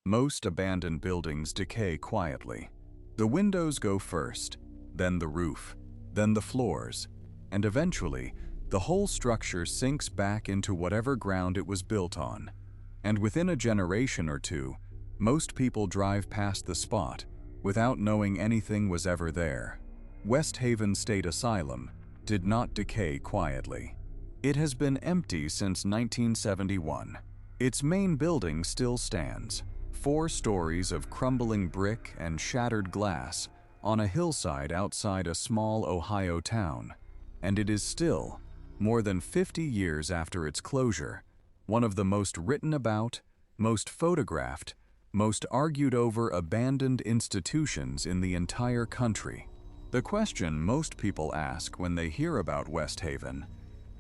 Most abandoned buildings decay quietly. The windows go first, then the roof, then the floors, and eventually, the whole structure sinks back into whatever ground it was built on. And within a generation or two, most people drive past the spot without knowing anything was ever there. West Haven State Asylum did not decay quietly. It has been empty since 1971. Its main building still stands, 4 stories of crumbling brick and shattered glass on a hillside outside a small Ohio town, and it is still, more than 50 years after its closure, one of the most written about, most photographed, most argued over abandoned institutions in the entire country. The question most people ask when they hear about West Haven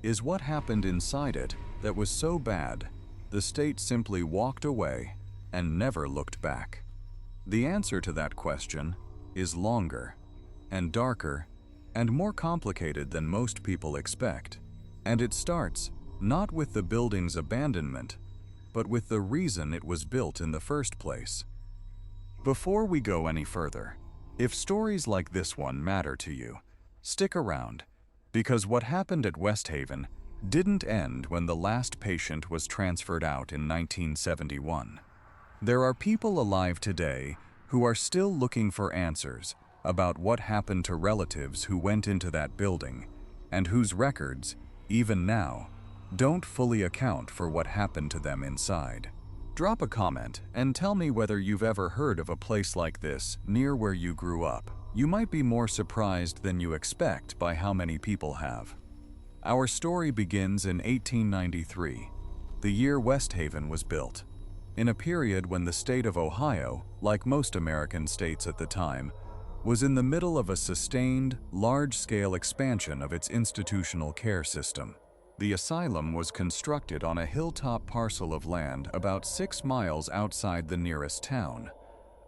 is what happened inside it that was so bad the state simply walked away and never looked back. The answer to that question is longer and darker and more complicated than most people expect. And it starts not with the building's abandonment, but with the reason it was built in the first place. Before we go any further, if stories like this one matter to you, stick around, because what happened at West Haven didn't end when the last patient was transferred out in 1971. There are people alive today who are still looking for answers about what happened to relatives who went into that building and whose records, even now, don't fully account for what happened to them inside. Drop a comment and tell me whether you've ever heard of a place like this near where you grew up. You might be more surprised than you expect by how many people have. Our story begins in 1893, the year West Haven was built, in a period when the state of Ohio, like most American states at the time, was in the middle of a sustained, large-scale expansion of its institutional care system. The asylum was constructed on a hilltop parcel of land about 6 miles outside the nearest town,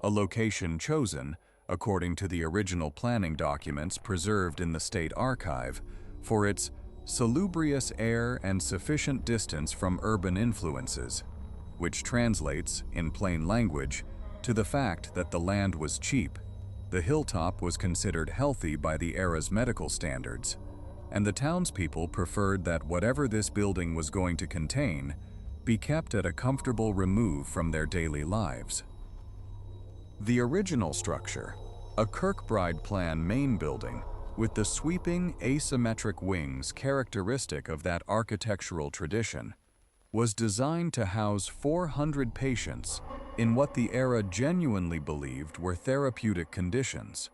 a location chosen, according to the original planning documents preserved in the state archive, for its salubrious air and sufficient distance from urban influences, which translates, in plain language, to the fact that the land was cheap. The hilltop was considered healthy by the era's medical standards, and the townspeople preferred that whatever this building was going to contain be kept at a comfortable remove from their daily lives. The original structure, a Kirkbride plan main building with the sweeping asymmetric wings characteristic of that architectural tradition, was designed to house 400 patients in what the era genuinely believed were therapeutic conditions: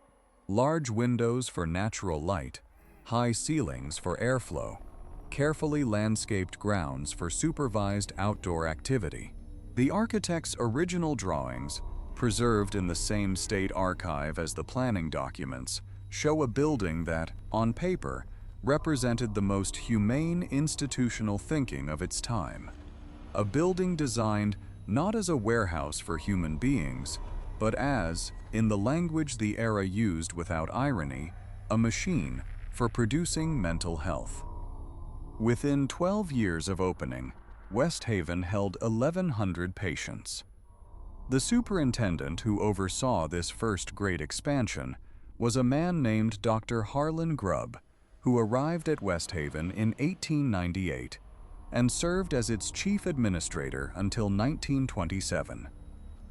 large windows for natural light, high ceilings for airflow, carefully landscaped grounds for supervised outdoor activity. The architect's original drawings, preserved in the same state archive as the planning documents, show a building that, on paper, represented the most humane institutional thinking of its time. A building designed not as a warehouse for human beings, but as, in the language the era used without irony, a machine for producing mental health. Within 12 years of opening, West Haven held 1,100 patients. The superintendent who oversaw this first great expansion was a man named Dr. Harlan Grubb, who arrived at West Haven in 1898 and served as its chief administrator until 1927,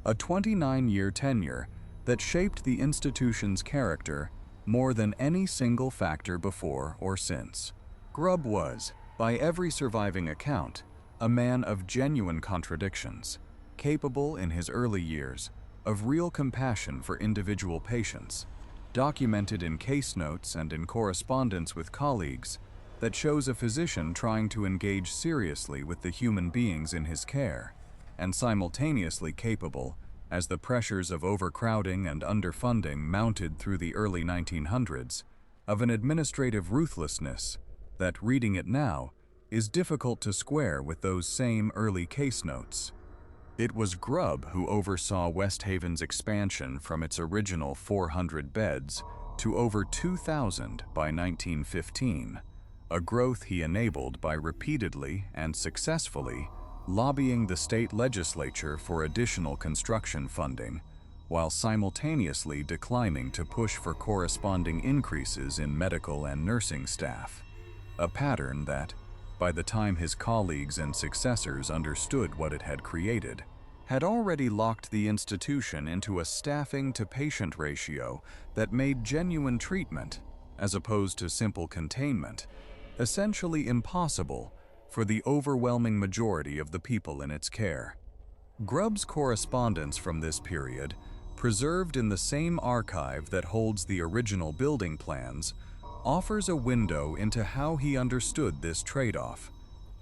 a 29-year tenure that shaped the institution's character more than any single factor before or since. Grubb was, by every surviving account, a man of genuine contradictions, capable in his early years of real compassion for individual patients, documented in case notes and in correspondence with colleagues that shows a physician trying to engage seriously with the human beings in his care, and simultaneously capable, as the pressures of overcrowding and underfunding mounted through the early 1900s, of an administrative ruthlessness that, reading it now, is difficult to square with those same early case notes. It was Grubb who oversaw West Haven's expansion from its original 400 beds to over 2,000 by 1915, a growth he enabled by repeatedly and successfully lobbying the state legislature for additional construction funding, while simultaneously declining to push for corresponding increases in medical and nursing staff, a pattern that, by the time his colleagues and successors understood what it had created, had already locked the institution into a staffing-to-patient ratio that made genuine treatment, as opposed to simple containment, essentially impossible for the overwhelming majority of the people in its care. Grubb's correspondence from this period, preserved in the same archive that holds the original building plans, offers a window into how he understood this trade-off,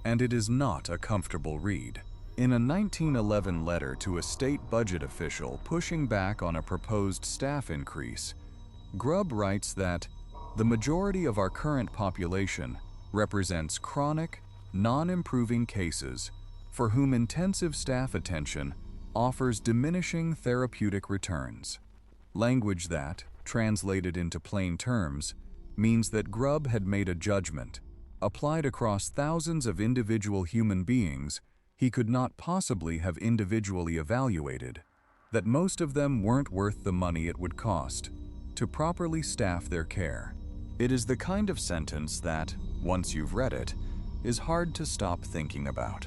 and it is not a comfortable read. In a 1911 letter to a state budget official pushing back on a proposed staff increase, Grubb writes that the majority of our current population represents chronic, non-improving cases for whom intensive staff attention offers diminishing therapeutic returns. Language that, translated into plain terms, means that Grubb had made a judgment, applied across thousands of individual human beings he could not possibly have individually evaluated, that most of them weren't worth the money it would cost to properly staff their care. It is the kind of sentence that, once you've read it, is hard to stop thinking about.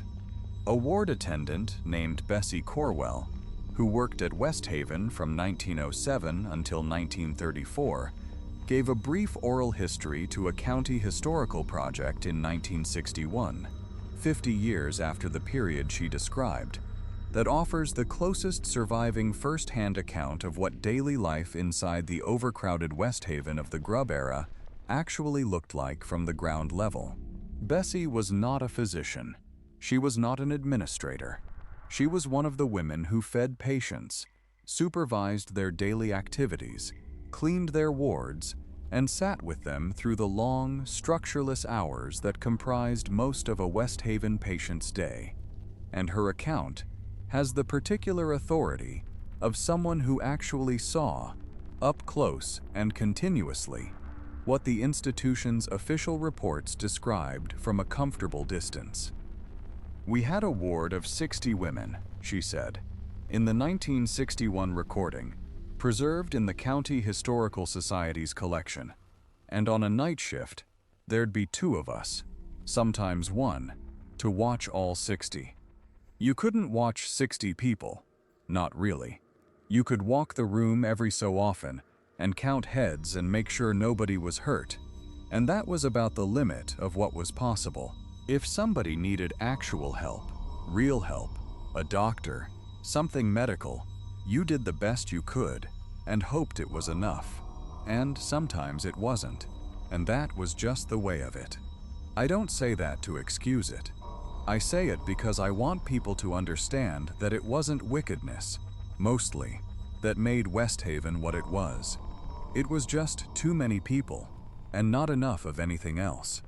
A ward attendant named Bessie Corwell, who worked at West Haven from 1907 until 1934, gave a brief oral history to a county historical project in 1961, 50 years after the period she described, that offers the closest surviving first-hand account of what daily life inside the overcrowded West Haven of the Grubb era actually looked like from the ground level. Bessie was not a physician. She was not an administrator. She was one of the women who fed patients, supervised their daily activities, cleaned their wards, and sat with them through the long, structureless hours that comprised most of a West Haven patient's day. And her account has the particular authority of someone who actually saw, up close and continuously, what the institution's official reports described from a comfortable distance. "We had a ward of 60 women," she said, in the 1961 recording, preserved in the County Historical Society's collection, and on a night shift, there'd be 2 of us, sometimes 1, to watch all 60. You couldn't watch 60 people, not really. You could walk the room every so often and count heads and make sure nobody was hurt, and that was about the limit of what was possible. If somebody needed actual help, real help, a doctor, something medical, you did the best you could and hoped it was enough. And sometimes it wasn't, and that was just the way of it. I don't say that to excuse it. I say it because I want people to understand that it wasn't wickedness, mostly, that made West Haven what it was. It was just too many people, and not enough of anything else.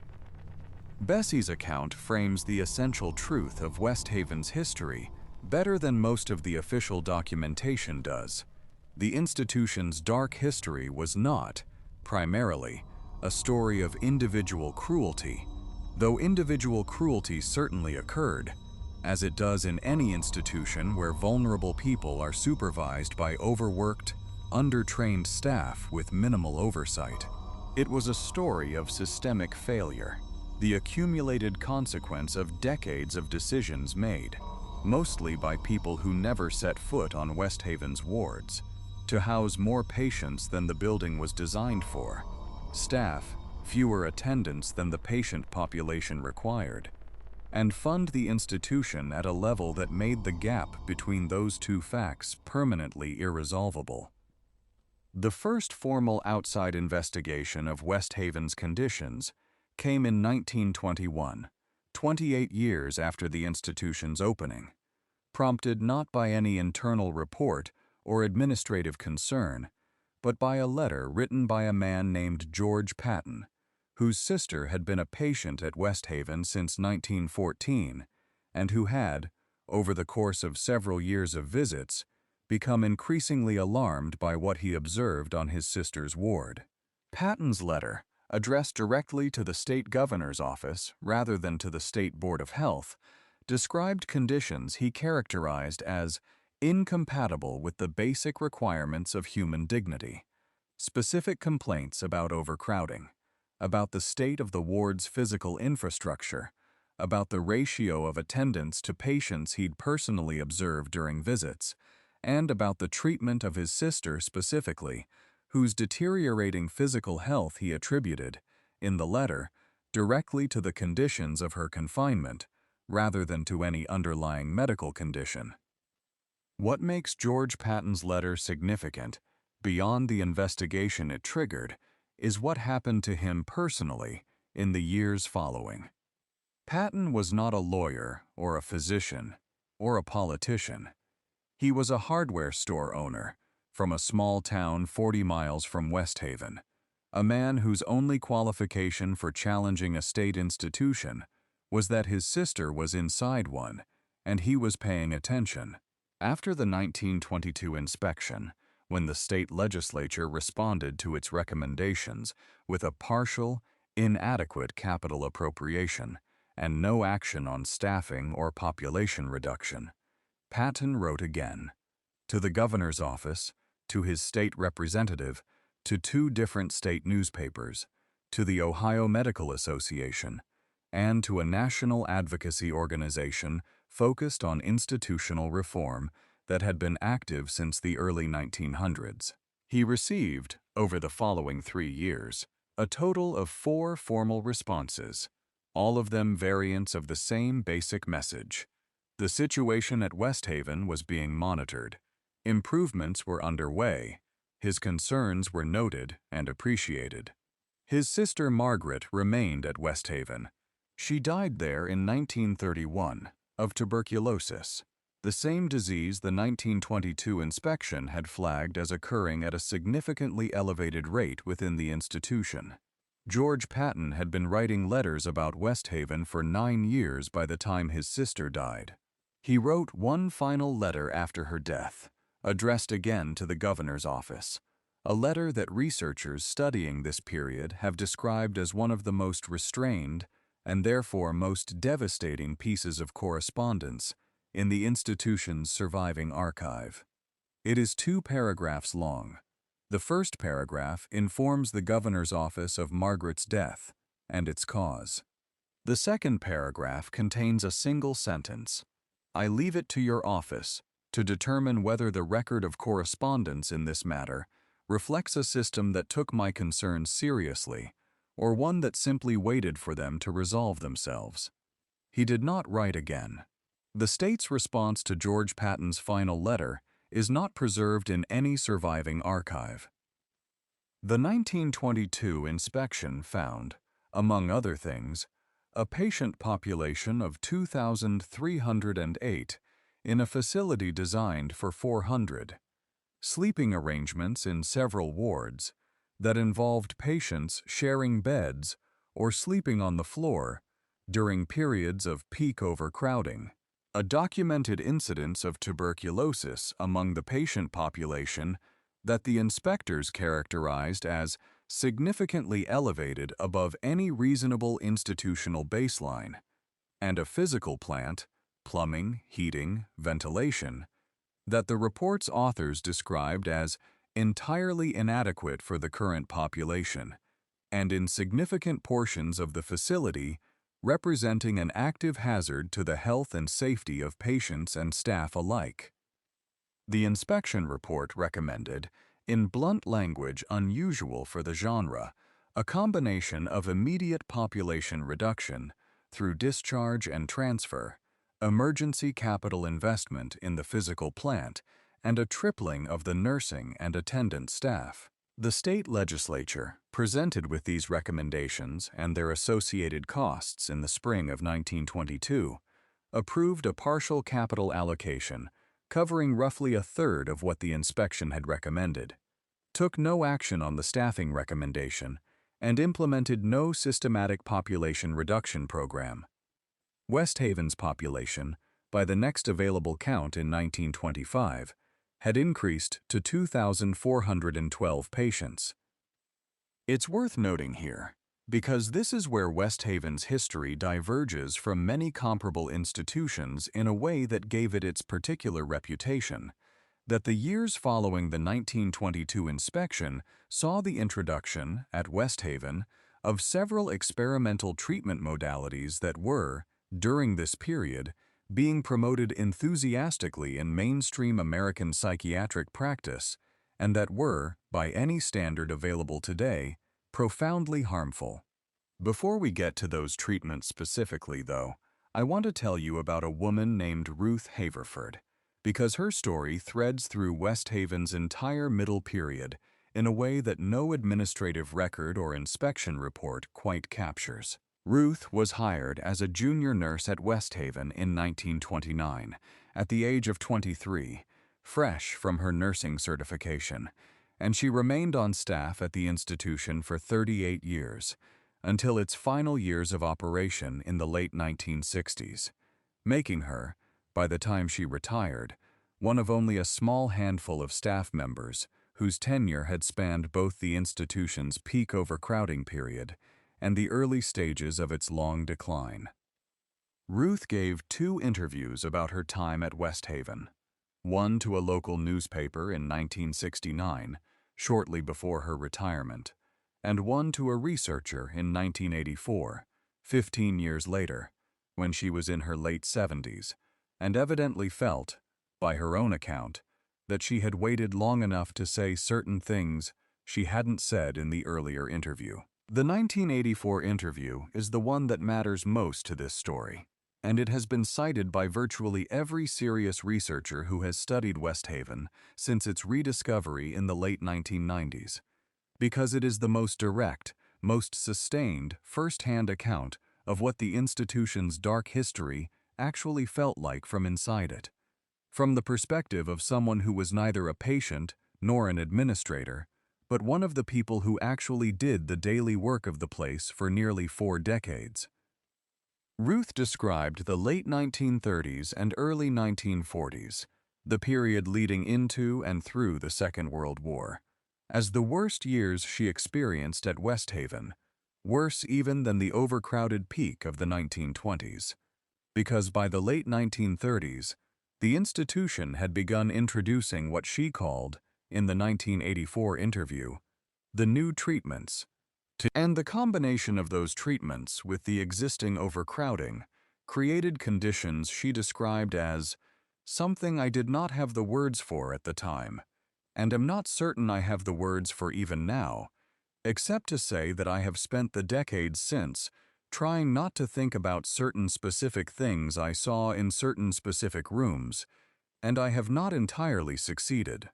Bessie's account frames the essential truth of West Haven's history better than most of the official documentation does. The institution's dark history was not, primarily, a story of individual cruelty, though individual cruelty certainly occurred, as it does in any institution where vulnerable people are supervised by overworked, undertrained staff with minimal oversight. It was a story of systemic failure, the accumulated consequence of decades of decisions made, mostly by people who never set foot on West Haven's wards, to house more patients than the building was designed for, staff fewer attendants than the patient population required, and fund the institution at a level that made the gap between those two facts permanently irresolvable. The first formal outside investigation of West Haven's conditions came in 1921, 28 years after the institution's opening, prompted not by any internal report or administrative concern, but by a letter written by a man named George Patton, whose sister had been a patient at West Haven since 1914, and who had, over the course of several years of visits, become increasingly alarmed by what he observed on his sister's ward. Patton's letter, addressed directly to the state governor's office rather than to the State Board of Health, described conditions he characterized as incompatible with the basic requirements of human dignity. Specific complaints about overcrowding, about the state of the ward's physical infrastructure, about the ratio of attendants to patients he'd personally observed during visits, and about the treatment of his sister specifically, whose deteriorating physical health he attributed, in the letter, directly to the conditions of her confinement, rather than to any underlying medical condition. What makes George Patton's letter significant, beyond the investigation it triggered, is what happened to him personally in the years following. Patton was not a lawyer or a physician or a politician. He was a hardware store owner from a small town 40 miles from West Haven, a man whose only qualification for challenging a state institution was that his sister was inside one and he was paying attention. After the 1922 inspection, when the state legislature responded to its recommendations with a partial, inadequate capital appropriation and no action on staffing or population reduction, Patton wrote again, to the governor's office, to his state representative, to 2 different state newspapers, to the Ohio Medical Association, and to a national advocacy organization focused on institutional reform that had been active since the early 1900s. He received, over the following 3 years, a total of 4 formal responses, all of them variants of the same basic message. The situation at West Haven was being monitored. Improvements were underway. His concerns were noted and appreciated. His sister Margaret remained at West Haven. She died there in 1931 of tuberculosis, the same disease the 1922 inspection had flagged as occurring at a significantly elevated rate within the institution. George Patton had been writing letters about West Haven for 9 years by the time his sister died. He wrote one final letter after her death, addressed again to the governor's office, a letter that researchers studying this period have described as one of the most restrained and therefore most devastating pieces of correspondence in the institution's surviving archive. It is 2 paragraphs long. The first paragraph informs the governor's office of Margaret's death and its cause. The second paragraph contains a single sentence. I leave it to your office to determine whether the record of correspondence in this matter reflects a system that took my concerns seriously or one that simply waited for them to resolve themselves. He did not write again. The state's response to George Patton's final letter is not preserved in any surviving archive. The 1922 inspection found, among other things, a patient population of 2,308 in a facility designed for 400, sleeping arrangements in several wards that involved patients sharing beds or sleeping on the floor during periods of peak overcrowding, a documented incidence of tuberculosis among the patient population that the inspectors characterized as significantly elevated above any reasonable institutional baseline, and a physical plant, plumbing, heating, ventilation, that the report's authors described as entirely inadequate for the current population, and in significant portions of the facility representing an active hazard to the health and safety of patients and staff alike. The inspection report recommended, in blunt language unusual for the genre, a combination of immediate population reduction through discharge and transfer, emergency capital investment in the physical plant, and a tripling of the nursing and attendant staff. The state legislature, presented with these recommendations and their associated costs in the spring of 1922, approved a partial capital allocation covering roughly a third of what the inspection had recommended, took no action on the staffing recommendation, and implemented no systematic population reduction program. West Haven's population, by the next available count in 1925, had increased to 2,412 patients. It's worth noting here Because this is where West Haven's history diverges from many comparable institutions in a way that gave it its particular reputation, that the years following the 1922 inspection saw the introduction, at West Haven, of several experimental treatment modalities that were, during this period, being promoted enthusiastically in mainstream American psychiatric practice, and that were, by any standard available today, profoundly harmful. Before we get to those treatments specifically, though, I want to tell you about a woman named Ruth Haverford, because her story threads through West Haven's entire middle period in a way that no administrative record or inspection report quite captures. Ruth was hired as a junior nurse at West Haven in 1929, at the age of 23, fresh from her nursing certification, and she remained on staff at the institution for 38 years, until its final years of operation in the late 1960s, making her, by the time she retired, one of only a small handful of staff members whose tenure had spanned both the institution's peak overcrowding period and the early stages of its long decline. Ruth gave 2 interviews about her time at West Haven, one to a local newspaper in 1969, shortly before her retirement, and one to a researcher in 1984, 15 years later, when she was in her late 70s, and evidently felt, by her own account, that she had waited long enough to say certain things she hadn't said in the earlier interview. The 1984 interview is the one that matters most to this story, and it has been cited by virtually every serious researcher who has studied West Haven since its rediscovery in the late 1990s, because it is the most direct, most sustained, first-hand account of what the institution's dark history actually felt like from inside it, from the perspective of someone who was neither a patient nor an administrator, but one of the people who actually did the daily work of the place for nearly 4 decades. Ruth described the late 1930s and early 1940s, the period leading into and through the Second World War, as the worst years she experienced at West Haven, worse even than the overcrowded peak of the 1920s, because by the late 1930s, the institution had begun introducing what she called, in the 1984 interview, the new treatments, and the combination of those treatments with the existing overcrowding created conditions she described as something I did not have the words for at the time, and am not certain I have the words for even now, except to say that I have spent the decades since trying not to think about certain specific things I saw in certain specific rooms, and I have not entirely succeeded.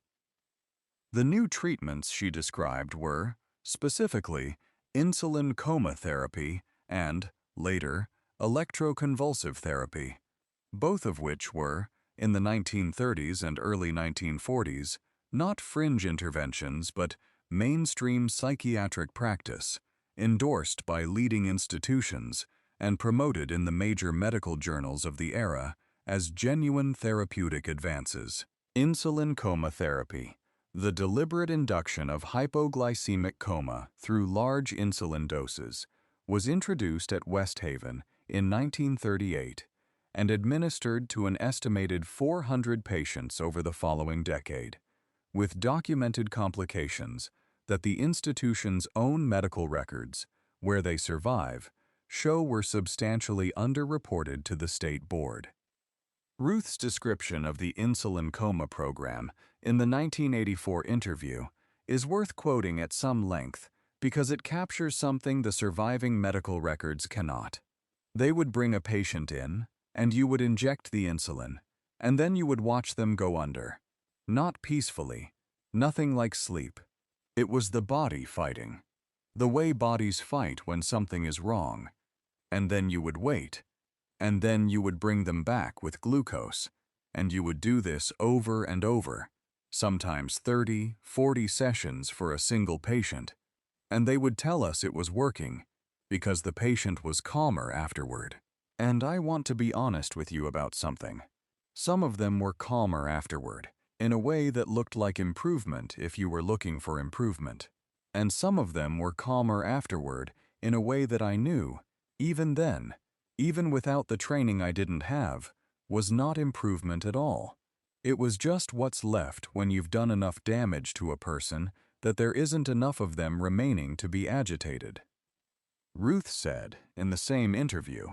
The new treatments she described were, specifically, insulin coma therapy and, later, electroconvulsive therapy, both of which were, in the 1930s and early 1940s, not fringe interventions but mainstream psychiatric practice, endorsed by leading institutions and promoted in the major medical journals of the era as genuine therapeutic advances. Insulin coma therapy, the deliberate induction of hypoglycemic coma through large insulin doses, was introduced at West Haven in 1938 and administered to an estimated 400 patients over the following decade, with documented complications that the institution's own medical records, where they survive, show were substantially underreported to the state board. Ruth's description of the insulin coma program in the 1984 interview is worth quoting at some length because it captures something the surviving medical records cannot. They would bring a patient in, and you would inject the insulin, and then you would watch them go under. Not peacefully, nothing like sleep. It was the body fighting, the way bodies fight when something is wrong. And then you would wait, and then you would bring them back with glucose, and you would do this over and over, sometimes 30, 40 sessions for a single patient, and they would tell us it was working, because the patient was calmer afterward. And I want to be honest with you about something. Some of them were calmer afterward, in a way that looked like improvement if you were looking for improvement, and some of them were calmer afterward in a way that I knew, even then, even without the training I didn't have, was not improvement at all. It was just what's left when you've done enough damage to a person that there isn't enough of them remaining to be agitated. Ruth said, in the same interview,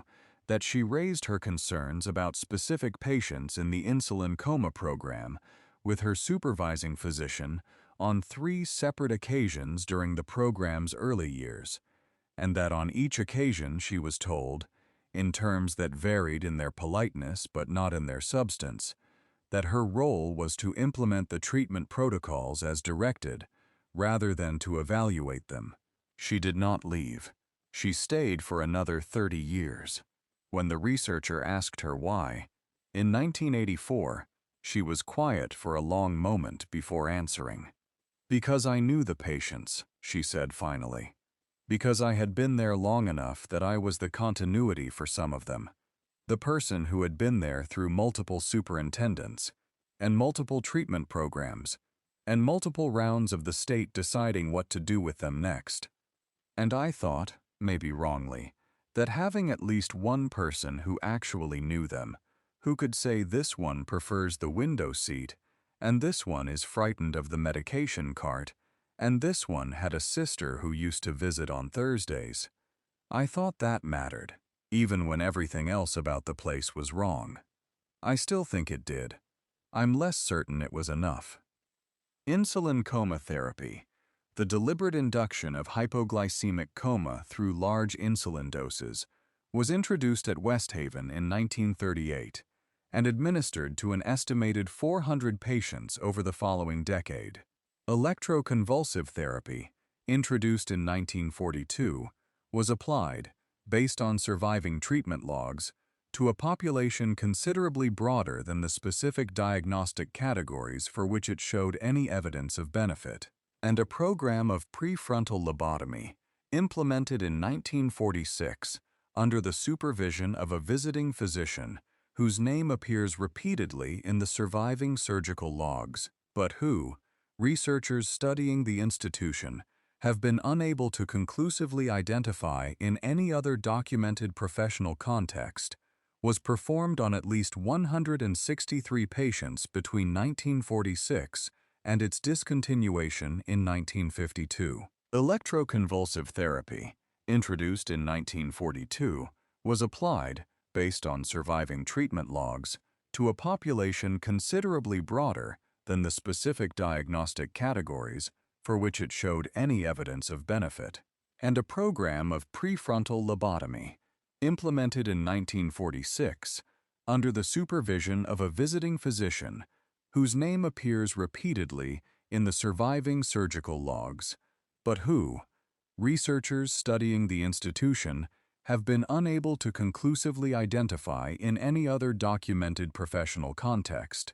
that she raised her concerns about specific patients in the insulin coma program with her supervising physician on 3 separate occasions during the program's early years, and that on each occasion she was told, in terms that varied in their politeness but not in their substance, that her role was to implement the treatment protocols as directed, rather than to evaluate them. She did not leave. She stayed for another 30 years. When the researcher asked her why, in 1984, she was quiet for a long moment before answering. "Because I knew the patients," she said finally. "Because I had been there long enough that I was the continuity for some of them. The person who had been there through multiple superintendents, and multiple treatment programs, and multiple rounds of the state deciding what to do with them next. And I thought, maybe wrongly, that having at least one person who actually knew them, who could say this one prefers the window seat, and this one is frightened of the medication cart, and this one had a sister who used to visit on Thursdays. I thought that mattered, even when everything else about the place was wrong. I still think it did. I'm less certain it was enough." Insulin coma therapy, the deliberate induction of hypoglycemic coma through large insulin doses, was introduced at West Haven in 1938 and administered to an estimated 400 patients over the following decade. Electroconvulsive therapy, introduced in 1942, was applied, based on surviving treatment logs, to a population considerably broader than the specific diagnostic categories for which it showed any evidence of benefit. And a program of prefrontal lobotomy, implemented in 1946 under the supervision of a visiting physician whose name appears repeatedly in the surviving surgical logs, but who, researchers studying the institution, have been unable to conclusively identify in any other documented professional context, was performed on at least 163 patients between 1946 and its discontinuation in 1952. Electroconvulsive therapy, introduced in 1942, was applied, based on surviving treatment logs, to a population considerably broader than the specific diagnostic categories for which it showed any evidence of benefit. And a program of prefrontal lobotomy, implemented in 1946 under the supervision of a visiting physician whose name appears repeatedly in the surviving surgical logs, but who, researchers studying the institution, have been unable to conclusively identify in any other documented professional context,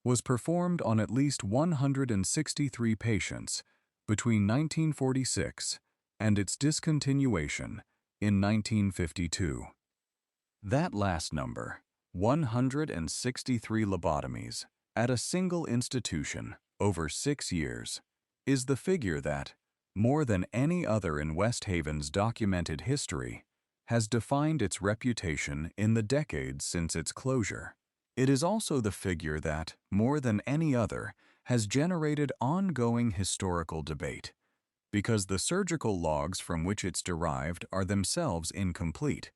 was performed on at least 163 patients between 1946 and its discontinuation in 1952. That last number, 163 lobotomies at a single institution over 6 years, is the figure that, more than any other in West Haven's documented history, has defined its reputation in the decades since its closure. It is also the figure that, more than any other, has generated ongoing historical debate, because the surgical logs from which it's derived are themselves incomplete,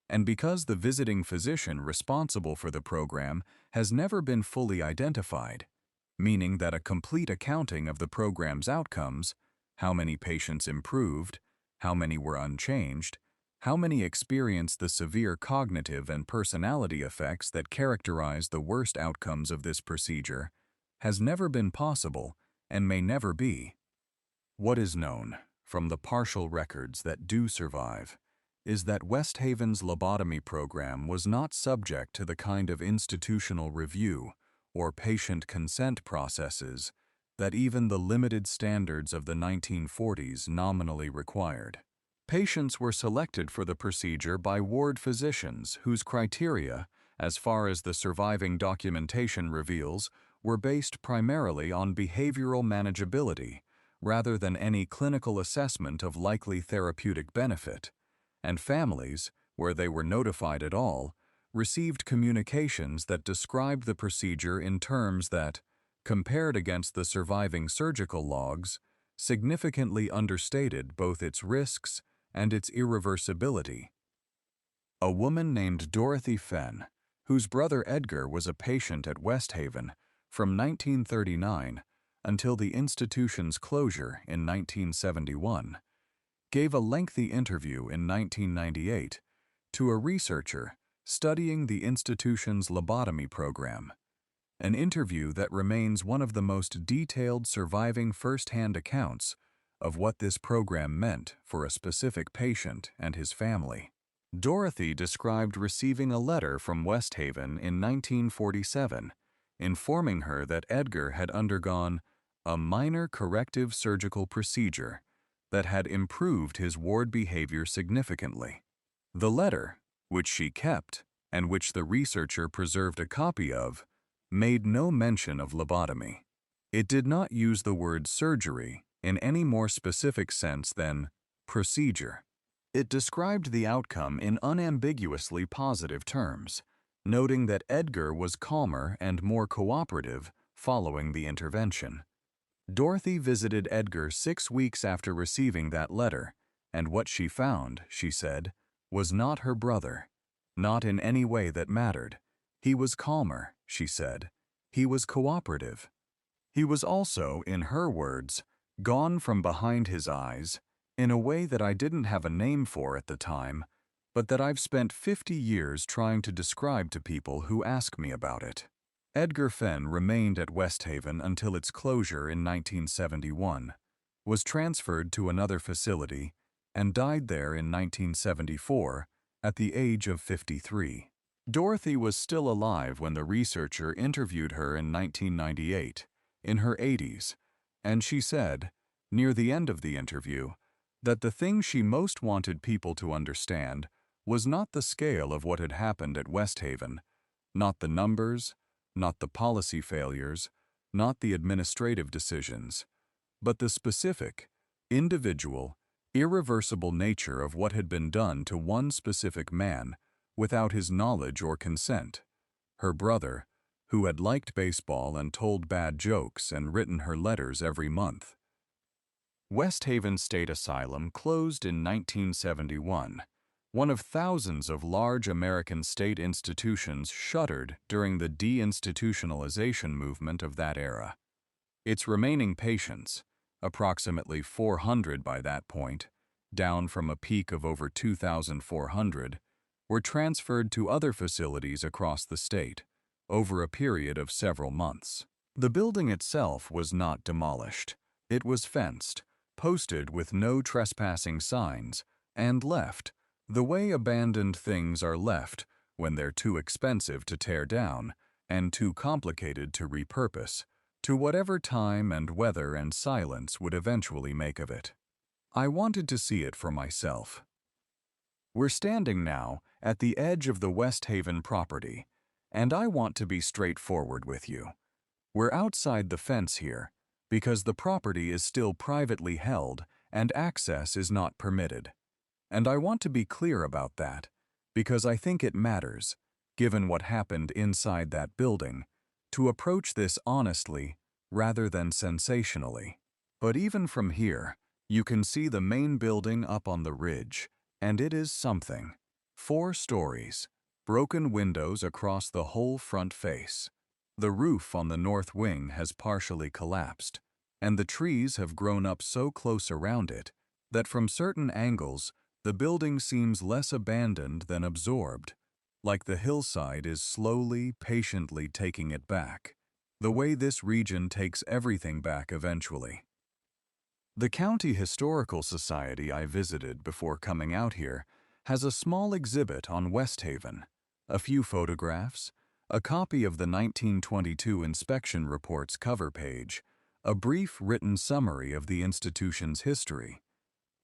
and because the visiting physician responsible for the program has never been fully identified, meaning that a complete accounting of the program's outcomes, how many patients improved, how many were unchanged, how many experienced the severe cognitive and personality effects that characterize the worst outcomes of this procedure, has never been possible and may never be. What is known, from the partial records that do survive, is that West Haven's lobotomy program was not subject to the kind of institutional review or patient consent processes that even the limited standards of the 1940s nominally required. Patients were selected for the procedure by ward physicians whose criteria, as far as the surviving documentation reveals, were based primarily on behavioral manageability, rather than any clinical assessment of likely therapeutic benefit, and families, where they were notified at all, received communications that described the procedure in terms that, compared against the surviving surgical logs, significantly understated both its risks and its irreversibility. A woman named Dorothy Fenn, whose brother Edgar was a patient at West Haven from 1939 until the institution's closure in 1971, gave a lengthy interview in 1998 to a researcher studying the institution's lobotomy program, an interview that remains one of the most detailed surviving first-hand accounts of what this program meant for a specific patient and his family. Dorothy described receiving a letter from West Haven in 1947, informing her that Edgar had undergone a minor corrective surgical procedure that had improved his ward behavior significantly. The letter, which she kept and which the researcher preserved a copy of, made no mention of lobotomy. It did not use the word surgery in any more specific sense than procedure. It described the outcome in unambiguously positive terms, noting that Edgar was calmer and more cooperative following the intervention. Dorothy visited Edgar 6 weeks after receiving that letter, and what she found, she said, was not her brother. Not in any way that mattered. He was calmer, she said. He was cooperative. He was also, in her words, gone from behind his eyes, in a way that I didn't have a name for at the time, but that I've spent 50 years trying to describe to people who ask me about it. Edgar Fenn remained at West Haven until its closure in 1971, was transferred to another facility, and died there in 1974 at the age of 53. Dorothy was still alive when the researcher interviewed her in 1998, in her 80s, and she said, near the end of the interview, that the thing she most wanted people to understand was not the scale of what had happened at West Haven, not the numbers, not the policy failures, not the administrative decisions, but the specific, individual, irreversible nature of what had been done to one specific man without his knowledge or consent, her brother, who had liked baseball and told bad jokes and written her letters every month. West Haven State Asylum closed in 1971. One of thousands of large American state institutions shuttered during the deinstitutionalization movement of that era. Its remaining patients, approximately 400 by that point, down from a peak of over 2,400, were transferred to other facilities across the state over a period of several months. The building itself was not demolished. It was fenced, posted with no trespassing signs, and left the way abandoned things are left when they're too expensive to tear down and too complicated to repurpose, to whatever time and weather and silence would eventually make of it. I wanted to see it for myself. We're standing now at the edge of the West Haven property, and I want to be straightforward with you. We're outside the fence here because the property is still privately held and access is not permitted. And I want to be clear about that because I think it matters, given what happened inside that building, to approach this honestly rather than sensationally. But even from here, you can see the main building up on the ridge, and it is something. 4 stories, broken windows across the whole front face. The roof on the north wing has partially collapsed, and the trees have grown up so close around it that from certain angles the building seems less abandoned than absorbed, like the hillside is slowly, patiently taking it back, the way this region takes everything back eventually. The County Historical Society I visited before coming out here has a small exhibit on West Haven, a few photographs, a copy of the 1922 inspection report's cover page, a brief written summary of the institution's history.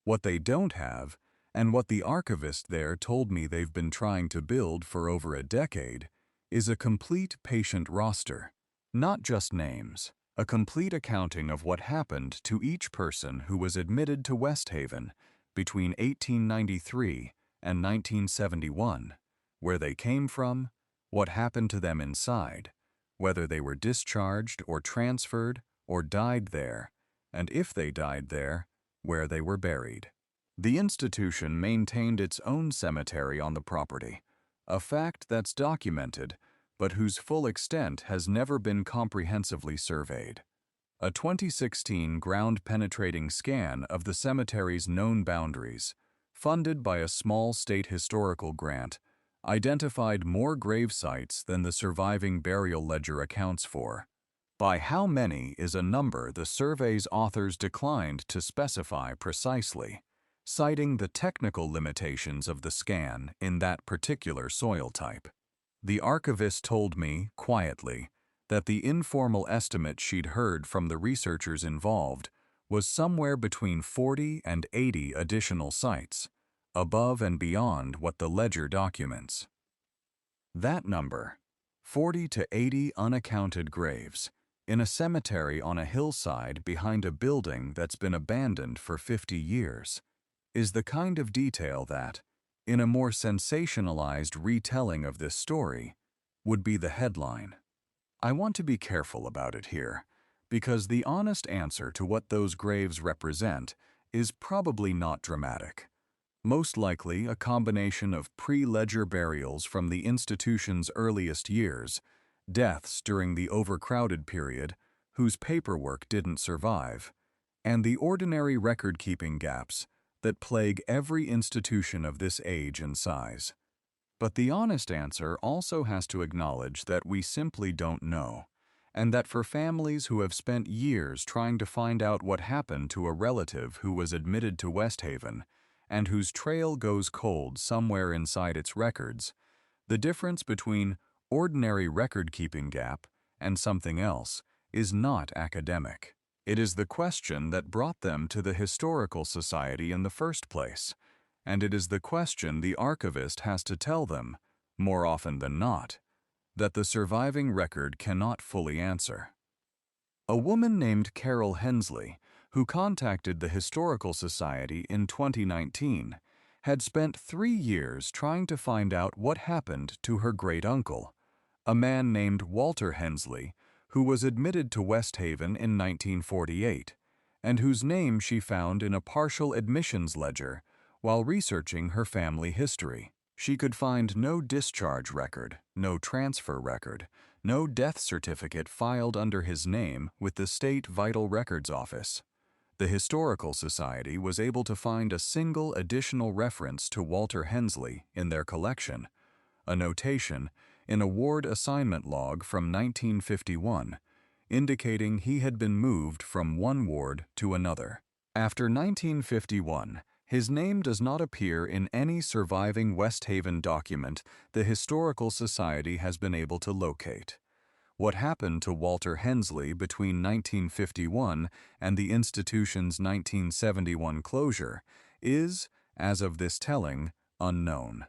What they don't have, and what the archivist there told me they've been trying to build for over a decade, is a complete patient roster, not just names, a complete accounting of what happened to each person who was admitted to West Haven between 1893 and 1971, where they came from, what happened to them inside, whether they were discharged or transferred or died there, and if they died there, where they were buried. The institution maintained its own cemetery on the property, a fact that's documented, but whose full extent has never been comprehensively surveyed. A 2016 ground-penetrating scan of the cemetery's known boundaries, funded by a small state historical grant, identified more grave sites than the surviving burial ledger accounts for. By how many is a number the survey's authors declined to specify precisely, citing the technical limitations of the scan in that particular soil type. The archivist told me, quietly, that the informal estimate she'd heard from the researchers involved was somewhere between 40 and 80 additional sites, above and beyond what the ledger documents. That number, 40 to 80 unaccounted graves, in a cemetery on a hillside behind a building that's been abandoned for 50 years, is the kind of detail that, in a more sensationalized retelling of this story, would be the headline. I want to be careful about it here, because the honest answer to what those graves represent is probably not dramatic. Most likely a combination of pre-ledger burials from the institution's earliest years, deaths during the overcrowded period whose paperwork didn't survive, and the ordinary record-keeping gaps that plague every institution of this age and size. But the honest answer also has to acknowledge that we simply don't know, and that for families who have spent years trying to find out what happened to a relative who was admitted to West Haven, and whose trail goes cold somewhere inside its records, the difference between ordinary record-keeping gap and something else is not academic. It is the question that brought them to the Historical Society in the first place, and it is the question the archivist has to tell them, more often than not, that the surviving record cannot fully answer. A woman named Carol Hensley, who contacted the Historical Society in 2019, had spent 3 years trying to find out what happened to her great-uncle, a man named Walter Hensley, who was admitted to West Haven in 1948, and whose name she found in a partial admissions ledger while researching her family history. She could find no discharge record, no transfer record, no death certificate filed under his name with the State Vital Records Office. The Historical Society was able to find a single additional reference to Walter Hensley in their collection, a notation in a ward assignment log from 1951, indicating he had been moved from one ward to another. After 1951, his name does not appear in any surviving West Haven document the Historical Society has been able to locate. What happened to Walter Hensley between 1951 and the institution's 1971 closure is, as of this telling, unknown.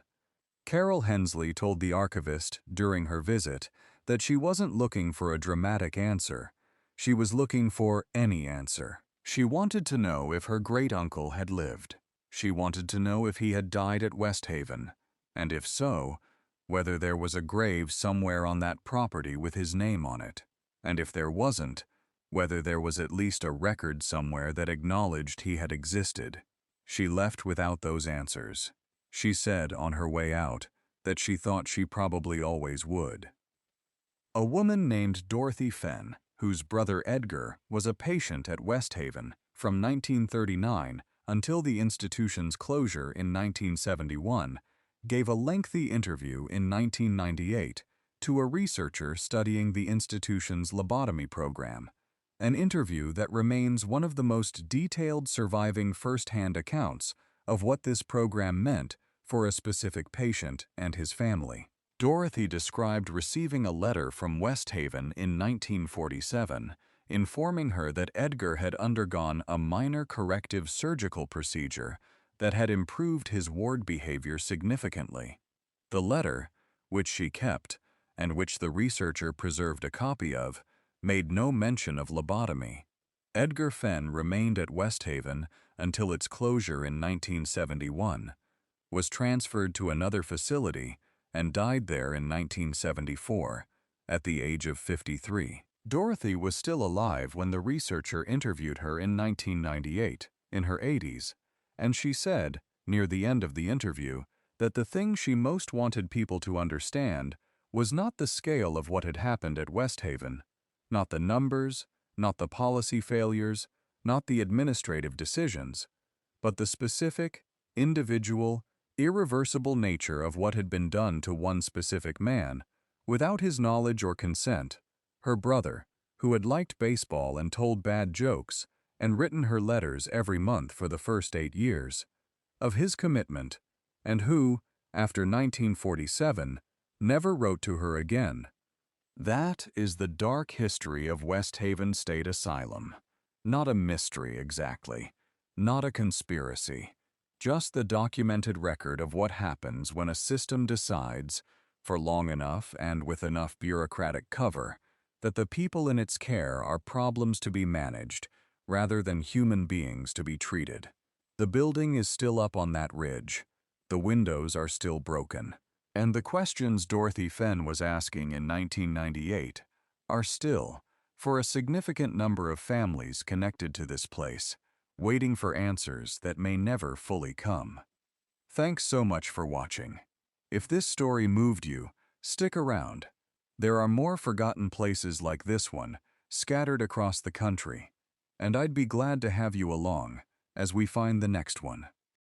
Carol Hensley told the archivist during her visit that she wasn't looking for a dramatic answer. She was looking for any answer. She wanted to know if her great-uncle had lived. She wanted to know if he had died at West Haven, and if so, whether there was a grave somewhere on that property with his name on it, and if there wasn't, whether there was at least a record somewhere that acknowledged he had existed. She left without those answers. She said on her way out that she thought she probably always would. A woman named Dorothy Fenn, whose brother Edgar was a patient at West Haven from 1939 until the institution's closure in 1971, gave a lengthy interview in 1998 to a researcher studying the institution's lobotomy program, an interview that remains one of the most detailed surviving first-hand accounts of what this program meant for a specific patient and his family. Dorothy described receiving a letter from West Haven in 1947 informing her that Edgar had undergone a minor corrective surgical procedure that had improved his ward behavior significantly. The letter, which she kept, and which the researcher preserved a copy of, made no mention of lobotomy. Edgar Fenn remained at West Haven until its closure in 1971, was transferred to another facility, and died there in 1974, at the age of 53. Dorothy was still alive when the researcher interviewed her in 1998, in her 80s, and she said, near the end of the interview, that the thing she most wanted people to understand was not the scale of what had happened at West Haven, not the numbers, not the policy failures, not the administrative decisions, but the specific, individual, irreversible nature of what had been done to one specific man, without his knowledge or consent, her brother, who had liked baseball and told bad jokes and written her letters every month for the first 8 years, of his commitment, and who, after 1947, never wrote to her again. That is the dark history of West Haven State Asylum. Not a mystery exactly, not a conspiracy, just the documented record of what happens when a system decides, for long enough and with enough bureaucratic cover, that the people in its care are problems to be managed rather than human beings to be treated. The building is still up on that ridge. The windows are still broken. And the questions Dorothy Fenn was asking in 1998 are still, for a significant number of families connected to this place, waiting for answers that may never fully come. Thanks so much for watching. If this story moved you, stick around. There are more forgotten places like this one, scattered across the country, and I'd be glad to have you along as we find the next one.